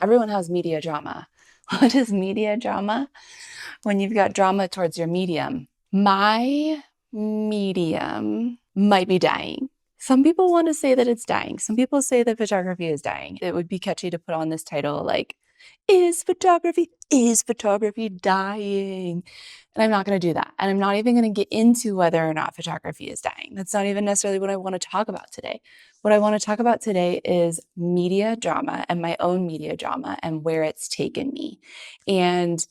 Everyone has media drama. What is media drama? When you've got drama towards your medium. My medium might be dying. Some people want to say that it's dying. Some people say that photography is dying. It would be catchy to put on this title like, is photography dying? And I'm not going to do that. And I'm not even going to get into whether or not photography is dying. That's not even necessarily what I want to talk about today. What I want to talk about today is media drama and my own media drama and where it's taken me. And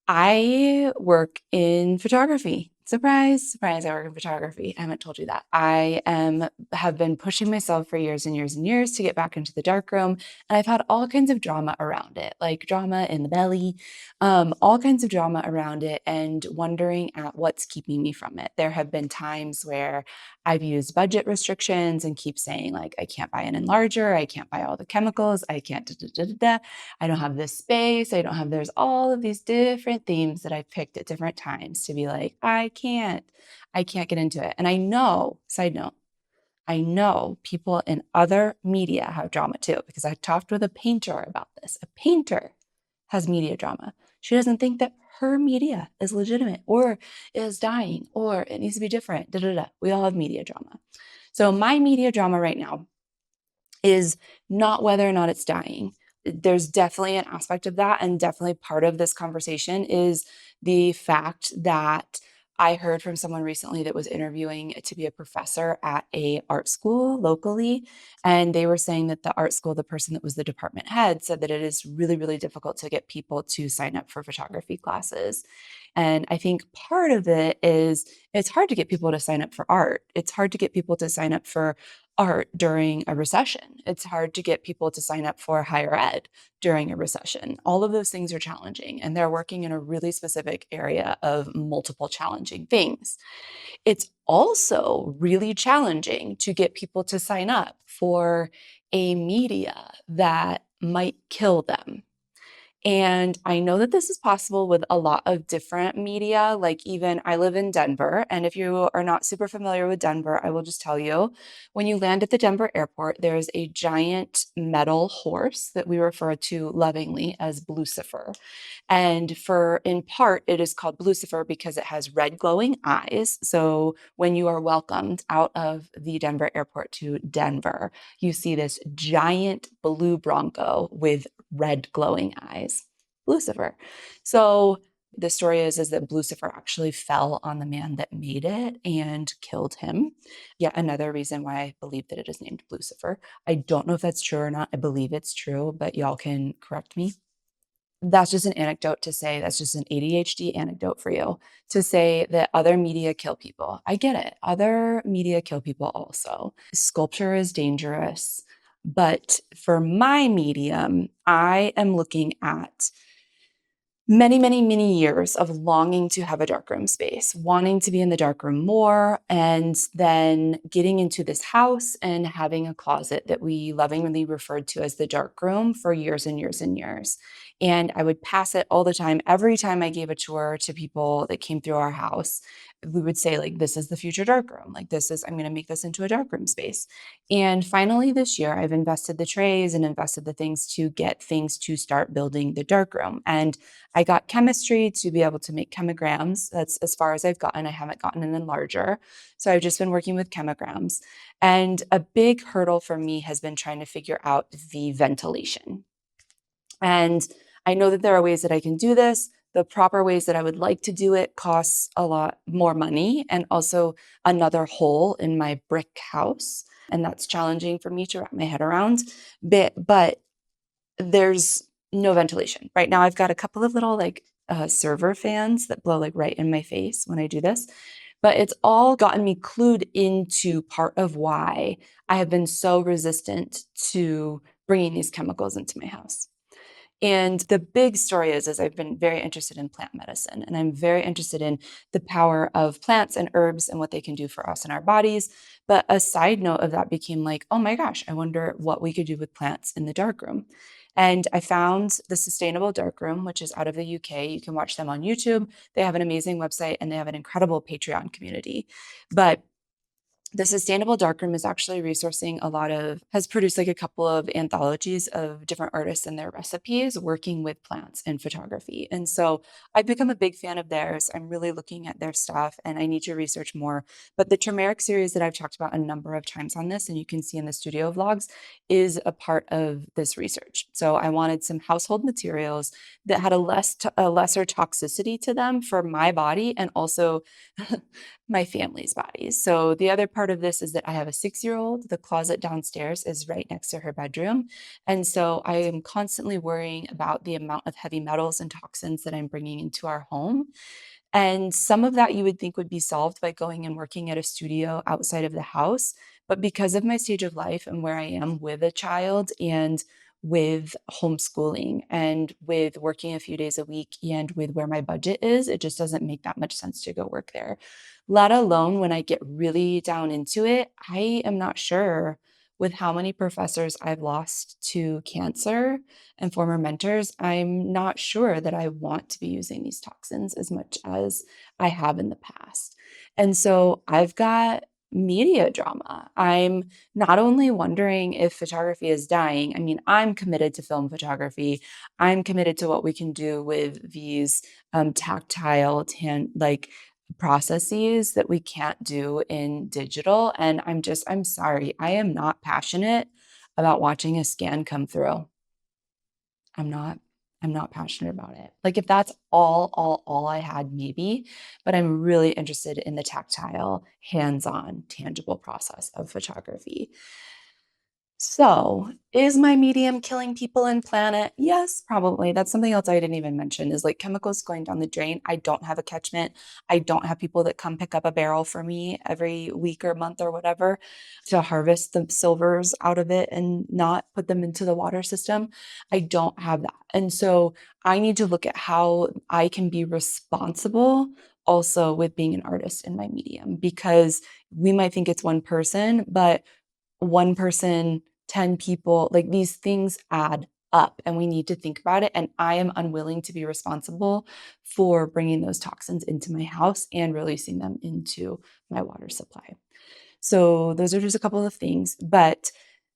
I work in photography. Surprise, surprise, I work in photography. I haven't told you that. Have been pushing myself for years and years and years to get back into the darkroom. And I've had all kinds of drama around it, like drama in the belly, all kinds of drama around it, and wondering at what's keeping me from it. There have been times where I've used budget restrictions and keep saying, like, I can't buy an enlarger, I can't buy all the chemicals, I can't da, da, da, da, da. I don't have this space. There's all of these different themes that I've picked at different times to be like, I can't get into it. And I know, side note, I know people in other media have drama too, because I talked with a painter about this. A painter has media drama. She doesn't think that her media is legitimate or is dying or it needs to be different. Da, da, da. We all have media drama. So my media drama right now is not whether or not it's dying. There's definitely an aspect of that. And definitely part of this conversation is the fact that I heard from someone recently that was interviewing to be a professor at a art school locally. And they were saying that the art school, the person that was the department head, said that it is really, really difficult to get people to sign up for photography classes. And I think part of it is it's hard to get people to sign up for art. It's hard to get people to sign up for art during a recession. It's hard to get people to sign up for higher ed during a recession. All of those things are challenging, and they're working in a really specific area of multiple challenging things. It's also really challenging to get people to sign up for a media that might kill them. And I know that this is possible with a lot of different media. Like, even I live in Denver. And if you are not super familiar with Denver, I will just tell you, when you land at the Denver airport, there's a giant metal horse that we refer to lovingly as Blucifer. And in part, it is called Blucifer because it has red glowing eyes. So when you are welcomed out of the Denver airport to Denver, you see this giant blue Bronco with red glowing eyes. Lucifer. So the story is that Lucifer actually fell on the man that made it and killed him. Yet another reason why I believe that it is named Lucifer. I don't know if that's true or not. I believe it's true, but y'all can correct me. That's just an anecdote to say, that's just an ADHD anecdote for you to say that other media kill people. I get it. Other media kill people also. Sculpture is dangerous. But for my medium, I am looking at many, many, many years of longing to have a darkroom space, wanting to be in the darkroom more, and then getting into this house and having a closet that we lovingly referred to as the darkroom for years and years and years. And I would pass it all the time. Every time I gave a tour to people that came through our house, we would say, like, this is the future darkroom. Like, I'm going to make this into a darkroom space. And finally, this year, I've invested the trays and invested the things to get things to start building the darkroom. And I got chemistry to be able to make chemograms. That's as far as I've gotten. I haven't gotten an enlarger. So I've just been working with chemograms. And a big hurdle for me has been trying to figure out the ventilation. And I know that there are ways that I can do this. The proper ways that I would like to do it costs a lot more money and also another hole in my brick house. And that's challenging for me to wrap my head around. But there's no ventilation. Right now, I've got a couple of little server fans that blow like right in my face when I do this. But it's all gotten me clued into part of why I have been so resistant to bringing these chemicals into my house. And the big story is I've been very interested in plant medicine, and I'm very interested in the power of plants and herbs and what they can do for us in our bodies. But a side note of that became like, oh my gosh, I wonder what we could do with plants in the darkroom. And I found the Sustainable Darkroom, which is out of the UK. You can watch them on YouTube. They have an amazing website and they have an incredible Patreon community. But The Sustainable Darkroom is actually resourcing has produced like a couple of anthologies of different artists and their recipes working with plants and photography. And so I've become a big fan of theirs. I'm really looking at their stuff and I need to research more. But the turmeric series that I've talked about a number of times on this, and you can see in the studio vlogs, is a part of this research. So I wanted some household materials that had a lesser toxicity to them for my body and also my family's bodies. So the other part of this is that I have a 6-year-old. The closet downstairs is right next to her bedroom. And so I am constantly worrying about the amount of heavy metals and toxins that I'm bringing into our home. And some of that you would think would be solved by going and working at a studio outside of the house. But because of my stage of life and where I am with a child and with homeschooling and with working a few days a week and with where my budget is, it just doesn't make that much sense to go work there. Let alone when I get really down into it, I am not sure with how many professors I've lost to cancer and former mentors, I'm not sure that I want to be using these toxins as much as I have in the past. And so I've got media drama. I'm not only wondering if photography is dying, I mean, I'm committed to film photography. I'm committed to what we can do with these tactile, like processes that we can't do in digital. And I'm sorry, I am not passionate about watching a scan come through. I'm not. I'm not passionate about it. Like if that's all I had, maybe, but I'm really interested in the tactile, hands-on, tangible process of photography. So, is my medium killing people and planet? Yes, probably. That's something else I didn't even mention is like chemicals going down the drain. I don't have a catchment. I don't have people that come pick up a barrel for me every week or month or whatever to harvest the silvers out of it and not put them into the water system. I don't have that. And so I need to look at how I can be responsible also with being an artist in my medium because we might think it's one person, but one person, 10 people, like these things add up and we need to think about it. And I am unwilling to be responsible for bringing those toxins into my house and releasing them into my water supply. So those are just a couple of things, but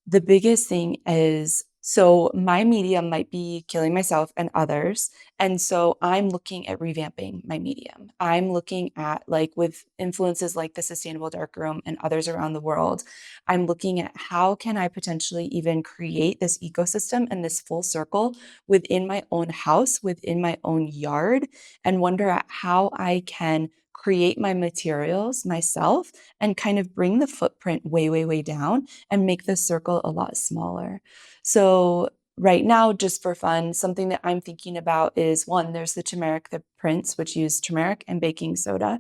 the biggest thing is so my medium might be killing myself and others. And so I'm looking at revamping my medium. I'm looking at like with influences like the Sustainable Darkroom and others around the world, I'm looking at how can I potentially even create this ecosystem and this full circle within my own house, within my own yard, and wonder at how I can create my materials myself and kind of bring the footprint way, way, way down and make the circle a lot smaller. So right now, just for fun, something that I'm thinking about is one, there's the turmeric, the prints, which use turmeric and baking soda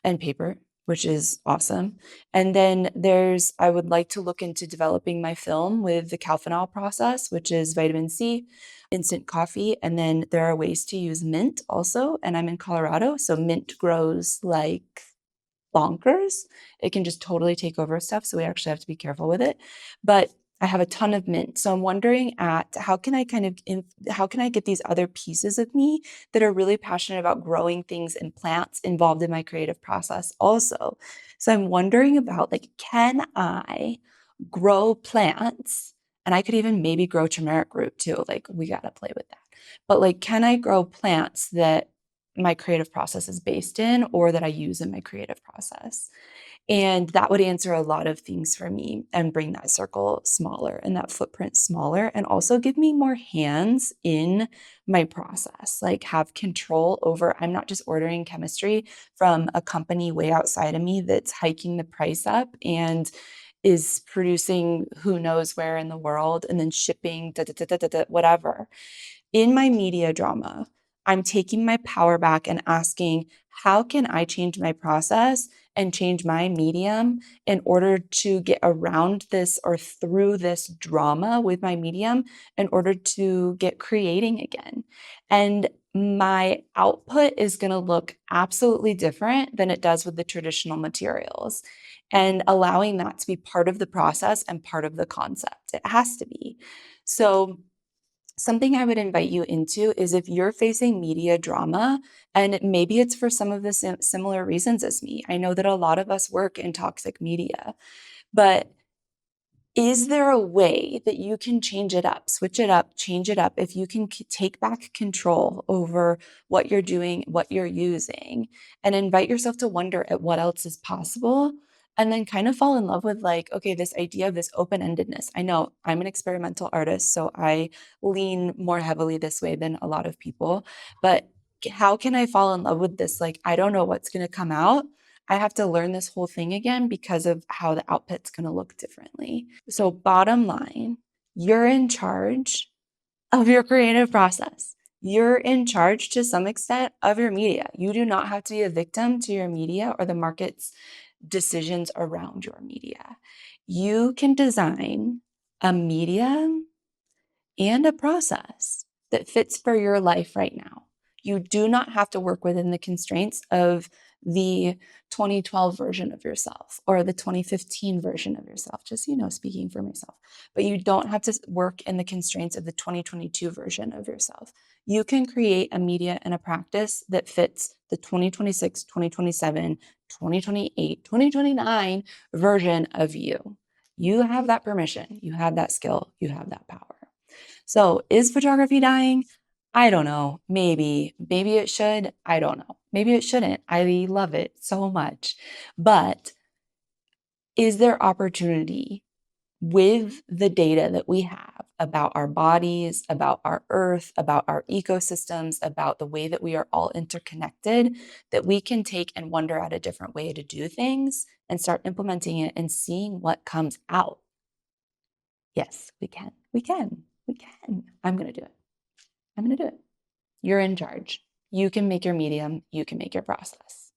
and paper, which is awesome. And then I would like to look into developing my film with the calphenol process, which is vitamin C, instant coffee. And then there are ways to use mint also. And I'm in Colorado, so mint grows like bonkers. It can just totally take over stuff. So we actually have to be careful with it. But I have a ton of mint. So I'm wondering at how can I get these other pieces of me that are really passionate about growing things and plants involved in my creative process also. So I'm wondering about like, can I grow plants? And I could even maybe grow turmeric root too. Like we got to play with that. But like, can I grow plants that my creative process is based in or that I use in my creative process? And that would answer a lot of things for me and bring that circle smaller and that footprint smaller and also give me more hands in my process, like have control over. I'm not just ordering chemistry from a company way outside of me that's hiking the price up and is producing who knows where in the world and then shipping, whatever. In my media drama, I'm taking my power back and asking, how can I change my process and change my medium in order to get around this or through this drama with my medium in order to get creating again? And my output is going to look absolutely different than it does with the traditional materials. And allowing that to be part of the process and part of the concept. It has to be. So something I would invite you into is if you're facing media drama, and maybe it's for some of the similar reasons as me. I know that a lot of us work in toxic media, but is there a way that you can change it up, switch it up, change it up? If you can take back control over what you're doing, what you're using, and invite yourself to wonder at what else is possible, and then kind of fall in love with like, okay, this idea of this open-endedness. I know I'm an experimental artist, so I lean more heavily this way than a lot of people, but how can I fall in love with this? Like, I don't know what's going to come out. I have to learn this whole thing again because of how the output's going to look differently. So, bottom line, you're in charge of your creative process. You're in charge to some extent of your media. You do not have to be a victim to your media or the market's decisions around your media. You can design a medium and a process that fits for your life right now. You do not have to work within the constraints of the 2012 version of yourself or the 2015 version of yourself, just, speaking for myself. But you don't have to work in the constraints of the 2022 version of yourself. You can create a media and a practice that fits the 2026, 2027, 2028, 2029 version of you. You have that permission. You have that skill. You have that power. So is photography dying? I don't know. Maybe it should. I don't know. Maybe it shouldn't. I love it so much. But is there opportunity with the data that we have about our bodies, about our earth, about our ecosystems, about the way that we are all interconnected, that we can take and wonder at a different way to do things and start implementing it and seeing what comes out? Yes, we can. We can. We can. I'm going to do it. I'm going to do it. You're in charge. You can make your medium. You can make your process.